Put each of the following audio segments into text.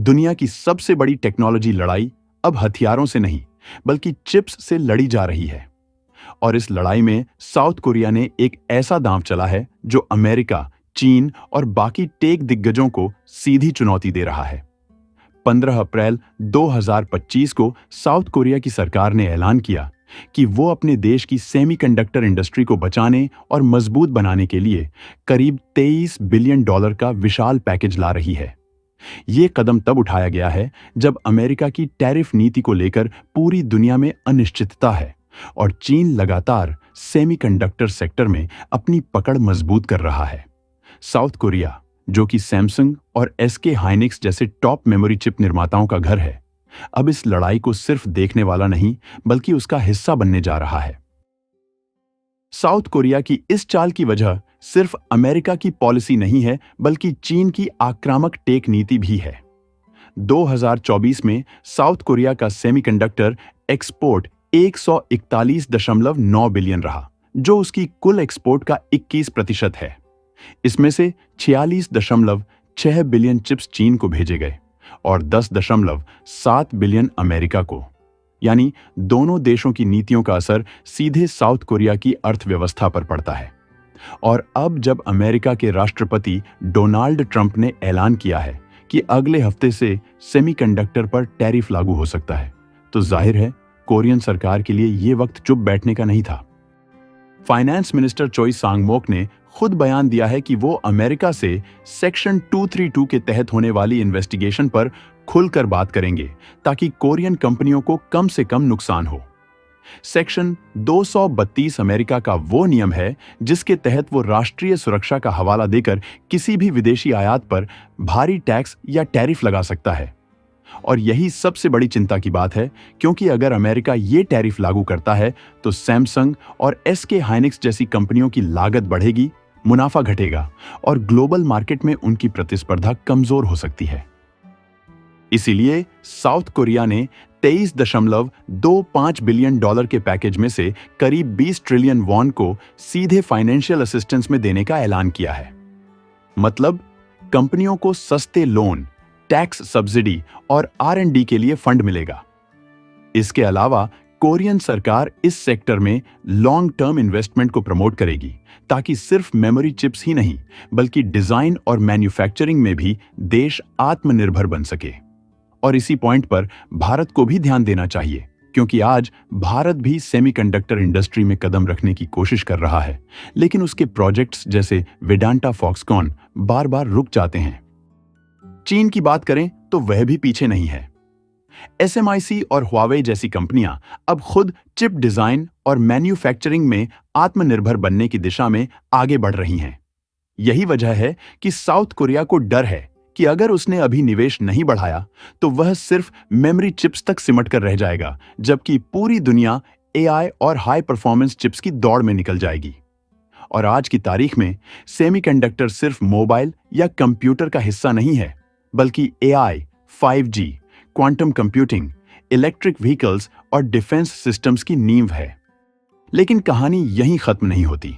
दुनिया की सबसे बड़ी टेक्नोलॉजी लड़ाई अब हथियारों से नहीं, बल्कि चिप्स से लड़ी जा रही है। और इस लड़ाई में साउथ कोरिया ने एक ऐसा दांव चला है जो अमेरिका, चीन और बाकी टेक दिग्गजों को सीधी चुनौती दे रहा है। 15 अप्रैल 2025 को साउथ कोरिया की सरकार ने ऐलान किया कि वो अपने देश की सेमीकंडक्टर इंडस्ट्री को बचाने और मजबूत बनाने के लिए करीब $23 बिलियन का विशाल पैकेज ला रही है। ये कदम तब उठाया गया है जब अमेरिका की टैरिफ नीति को लेकर पूरी दुनिया में अनिश्चितता है और चीन लगातार सेमीकंडक्टर सेक्टर में अपनी पकड़ मजबूत कर रहा है। साउथ कोरिया, जो कि सैमसंग और एसके हाइनिक्स जैसे टॉप मेमोरी चिप निर्माताओं का घर है, अब इस लड़ाई को सिर्फ देखने वाला नहीं, बल्कि उसका हिस्सा बनने जा रहा है। साउथ कोरिया की इस चाल की वजह सिर्फ अमेरिका की पॉलिसी नहीं है, बल्कि चीन की आक्रामक टेक नीति भी है। 2024 में साउथ कोरिया का सेमीकंडक्टर एक्सपोर्ट 141.9 बिलियन रहा, जो उसकी कुल एक्सपोर्ट का 21% है। इसमें से 46.6 बिलियन चिप्स चीन को भेजे गए और 10.7 बिलियन अमेरिका को। यानी दोनों देशों की नीतियों का असर सीधे साउथ कोरिया की अर्थव्यवस्था पर पड़ता है। और अब जब अमेरिका के राष्ट्रपति डोनाल्ड ट्रंप ने ऐलान किया है कि अगले हफ्ते से सेमीकंडक्टर पर टैरिफ लागू हो सकता है, तो जाहिर है कोरियन सरकार के लिए यह वक्त चुप बैठने का नहीं था। फाइनेंस मिनिस्टर चोई सांगमोक ने खुद बयान दिया है कि वो अमेरिका से सेक्शन 232 के तहत होने वाली इन्वेस्टिगेशन पर खुलकर बात करेंगे, ताकि कोरियन कंपनियों को कम से कम नुकसान हो। सेक्शन 232 अमेरिका का वो नियम है जिसके तहत वो राष्ट्रीय सुरक्षा का हवाला देकर किसी भी विदेशी आयात पर भारी टैक्स या टैरिफ लगा सकता है। और यही सबसे बड़ी चिंता की बात है, क्योंकि अगर अमेरिका ये टैरिफ लागू करता है तो सैमसंग और एसके हाइनिक्स जैसी कंपनियों की लागत बढ़ेगी, मुनाफा घटेगा और ग्लोबल मार्केट में उनकी प्रतिस्पर्धा कमजोर हो सकती है। इसीलिए साउथ कोरिया ने $23.25 बिलियन के पैकेज में से करीब 20 ट्रिलियन वॉन को सीधे फाइनेंशियल असिस्टेंस में देने का ऐलान किया है। मतलब कंपनियों को सस्ते लोन, टैक्स सब्सिडी और R&D के लिए फंड मिलेगा। इसके अलावा कोरियन सरकार इस सेक्टर में लॉन्ग टर्म इन्वेस्टमेंट को प्रमोट करेगी, ताकि सिर्फ मेमोरी चिप्स ही नहीं, बल्कि डिजाइन और मैन्युफैक्चरिंग में भी देश आत्मनिर्भर बन सके। और इसी पॉइंट पर भारत को भी ध्यान देना चाहिए, क्योंकि आज भारत भी सेमीकंडक्टर इंडस्ट्री में कदम रखने की कोशिश कर रहा है, लेकिन उसके प्रोजेक्ट्स जैसे वेदांता फॉक्सकॉन बार-बार रुक जाते हैं। चीन की बात करें तो वह भी पीछे नहीं है। SMIC और Huawei जैसी कंपनियां अब खुद चिप डिजाइन और मैन्युफैक्चरिंग में आत्मनिर्भर बनने की दिशा में आगे बढ़ रही हैं। यही वजह है कि साउथ कोरिया को डर है कि अगर उसने अभी निवेश नहीं बढ़ाया तो वह सिर्फ मेमोरी चिप्स तक सिमट कर रह जाएगा, जबकि पूरी दुनिया AI और हाई परफॉर्मेंस चिप्स की दौड़ में निकल जाएगी। और आज की तारीख में सेमीकंडक्टर सिर्फ मोबाइल या कंप्यूटर का हिस्सा नहीं है, बल्कि AI, 5G, quantum computing, electric vehicles और डिफेंस सिस्टम्स की नींव है। लेकिन कहानी यहीं खत्म नहीं होती।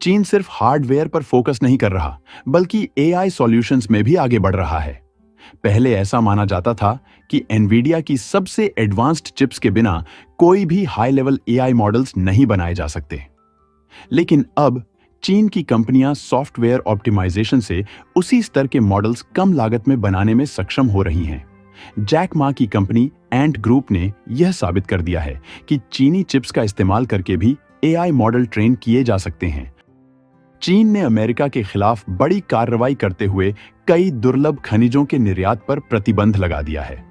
चीन सिर्फ हार्डवेयर पर फोकस नहीं कर रहा, बल्कि AI सॉल्यूशंस में भी आगे बढ़ रहा है। पहले ऐसा माना जाता था कि एनवीडिया की सबसे एडवांस्ड चिप्स के बिना कोई भी हाई लेवल AI मॉडल्स नहीं बनाए जा सकते। लेकिन अब चीन की कंपनियां सॉफ्टवेयर ऑप्टिमाइजेशन से उसी स्तर के मॉडल्स कम लागत में बनाने में सक्षम हो रही हैं। जैक मा की कंपनी एंट ग्रुप ने यह साबित कर दिया है कि चीनी चिप्स का इस्तेमाल करके भी AI मॉडल ट्रेन किए जा सकते हैं। चीन ने अमेरिका के खिलाफ बड़ी कार्रवाई करते हुए कई दुर्लभ खनिजों के निर्यात पर प्रतिबंध लगा दिया है।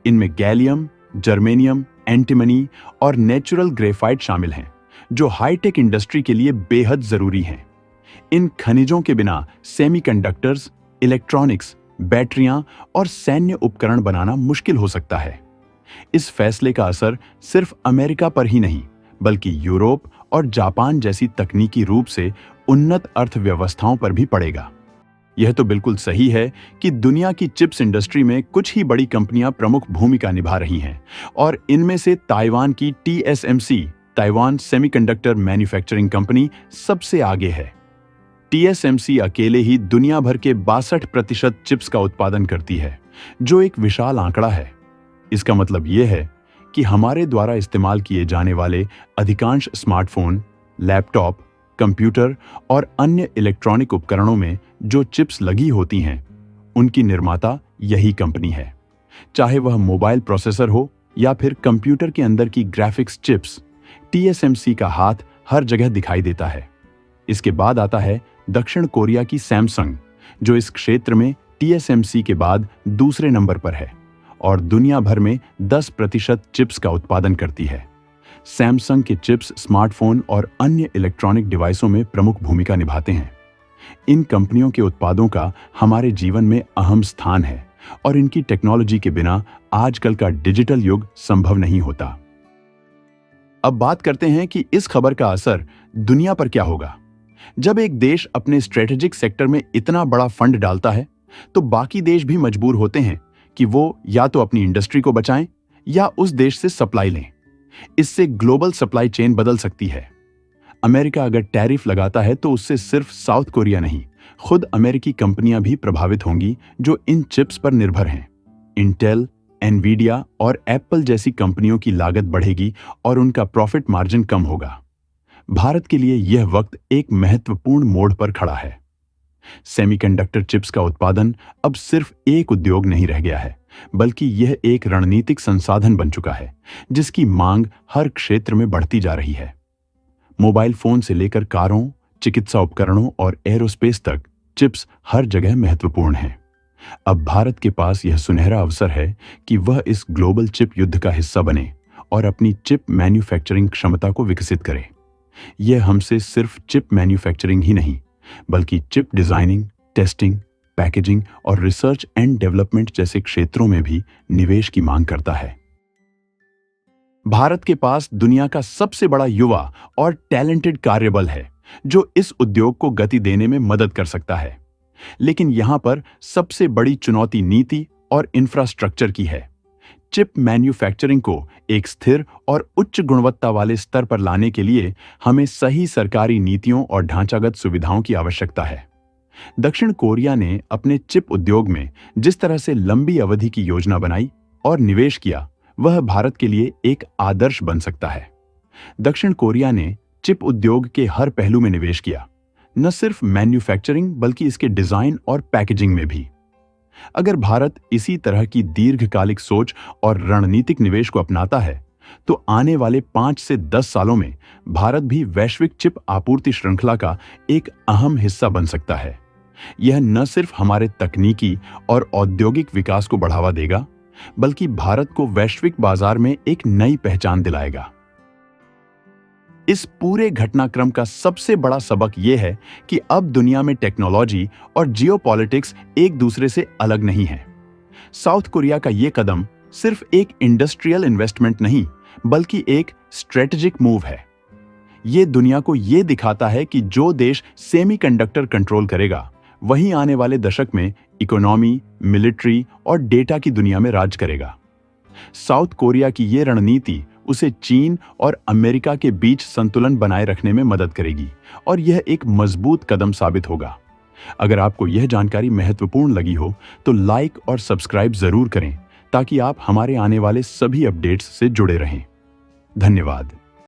इनमें गैलियम, जर्मेनियम, एंटीमनी और नेचुरल ग्रेफाइट शामिल हैं, जो हाईटेक इंडस्ट्री के लिए बेहद जरूरी हैं। इन खनिजों के बिना सेमीकंडक्टर्स, इलेक्ट्रॉनिक्स, बैटरियां और सैन्य उपकरण बनाना मुश्किल हो सकता है। इस फैसले का असर सिर्फ अमेरिका पर ही नहीं, बल्कि यूरोप और जापान जैसी तकनीकी रूप से उन्नत अर्थव्यवस्थाओं पर भी पड़ेगा। यह तो बिल्कुल सही है कि दुनिया की चिप्स इंडस्ट्री में कुछ ही बड़ी कंपनियां प्रमुख भूमिका निभा रही हैं, और इनमें से ताइवान की TSMC, Taiwan semiconductor manufacturing company, सबसे आगे है। टीएसएमसी अकेले ही दुनिया भर के 62% चिप्स का उत्पादन करती है, जो एक विशाल आंकड़ा है। इसका मतलब यह है कि हमारे द्वारा इस्तेमाल किए जाने वाले अधिकांश स्मार्टफोन, लैपटॉप, कंप्यूटर और अन्य इलेक्ट्रॉनिक उपकरणों में जो चिप्स लगी होती हैं, उनकी निर्माता यही कंपनी है। चाहे वह मोबाइल प्रोसेसर हो या फिर कंप्यूटर के अंदर की ग्राफिक्स चिप्स, टीएसएमसी का हाथ हर जगह दिखाई देता है। इसके बाद आता है दक्षिण कोरिया की सैमसंग, जो इस क्षेत्र में टीएसएमसी के बाद दूसरे नंबर पर है और दुनिया भर में 10% चिप्स का उत्पादन करती है। सैमसंग के चिप्स स्मार्टफोन और अन्य इलेक्ट्रॉनिक डिवाइसों में प्रमुख भूमिका निभाते हैं। इन कंपनियों के उत्पादों का हमारे जीवन में अहम स्थान है और इनकी टेक्नोलॉजी के बिना आजकल का डिजिटल युग संभव नहीं होता। अब बात करते हैं कि इस खबर का असर दुनिया पर क्या होगा। जब एक देश अपने स्ट्रेटेजिक सेक्टर में इतना बड़ा फंड डालता है, तो बाकी देश भी मजबूर होते हैं कि वो या तो अपनी इंडस्ट्री को बचाएं या उस देश से सप्लाई लें। इससे ग्लोबल सप्लाई चेन बदल सकती है। अमेरिका अगर टैरिफ लगाता है तो उससे सिर्फ साउथ कोरिया नहीं, खुद अमेरिकी कंपनियां भी प्रभावित होंगी जो इन चिप्स पर निर्भर हैं। इंटेल, एनवीडिया और एप्पल जैसी कंपनियों की लागत बढ़ेगी और उनका प्रॉफिट मार्जिन कम होगा। भारत के लिए यह वक्त एक महत्वपूर्ण मोड़ पर खड़ा है। सेमीकंडक्टर चिप्स का उत्पादन अब सिर्फ एक उद्योग नहीं रह गया है, बल्कि यह एक रणनीतिक संसाधन बन चुका है, जिसकी मांग हर क्षेत्र में बढ़ती जा रही है। मोबाइल फोन से लेकर कारों, चिकित्सा उपकरणों और एरोस्पेस तक चिप्स हर जगह महत्वपूर्ण हैं। अब भारत के पास यह सुनहरा अवसर है कि वह इस ग्लोबल चिप युद्ध का हिस्सा बने और अपनी चिप मैन्युफैक्चरिंग क्षमता को विकसित करे। यह हमसे सिर्फ चिप मैन्युफैक्चरिंग ही नहीं, बल्कि चिप डिजाइनिंग, टेस्टिंग, पैकेजिंग और रिसर्च एंड डेवलपमेंट जैसे क्षेत्रों में भी निवेश की मांग करता है। भारत के पास दुनिया का सबसे बड़ा युवा और टैलेंटेड कार्यबल है, जो इस उद्योग को गति देने में मदद कर सकता है। लेकिन यहां पर सबसे बड़ी चुनौती नीति और इंफ्रास्ट्रक्चर की है। चिप मैन्युफैक्चरिंग को एक स्थिर और उच्च गुणवत्ता वाले स्तर पर लाने के लिए हमें सही सरकारी नीतियों और ढांचागत सुविधाओं की आवश्यकता है। दक्षिण कोरिया ने अपने चिप उद्योग में जिस तरह से लंबी अवधि की योजना बनाई और निवेश किया, वह भारत के लिए एक आदर्श बन सकता है। दक्षिण कोरिया ने चिप उद्योग के हर पहलू में निवेश किया, न सिर्फ मैन्युफैक्चरिंग बल्कि इसके डिजाइन और पैकेजिंग में भी। अगर भारत इसी तरह की दीर्घकालिक सोच और रणनीतिक निवेश को अपनाता है, तो आने वाले 5 से 10 सालों में भारत भी वैश्विक चिप आपूर्ति श्रृंखला का एक अहम हिस्सा बन सकता है। यह न सिर्फ हमारे तकनीकी और औद्योगिक विकास को बढ़ावा देगा, बल्कि भारत को वैश्विक बाजार में एक नई पहचान दिलाएगा। इस पूरे घटनाक्रम का सबसे बड़ा सबक यह है कि अब दुनिया में टेक्नोलॉजी और जियोपॉलिटिक्स एक दूसरे से अलग नहीं है। साउथ कोरिया का यह कदम सिर्फ एक इंडस्ट्रियल इन्वेस्टमेंट नहीं, बल्कि एक स्ट्रेटेजिक मूव है। यह दुनिया को यह दिखाता है कि जो देश सेमीकंडक्टर कंट्रोल करेगा, वही आने वाले दशक में इकोनॉमी, मिलिट्री और डेटा की दुनिया में राज करेगा। साउथ कोरिया की यह रणनीति उसे चीन और अमेरिका के बीच संतुलन बनाए रखने में मदद करेगी और यह एक मजबूत कदम साबित होगा। अगर आपको यह जानकारी महत्वपूर्ण लगी हो तो लाइक और सब्सक्राइब जरूर करें, ताकि आप हमारे आने वाले सभी अपडेट्स से जुड़े रहें। धन्यवाद।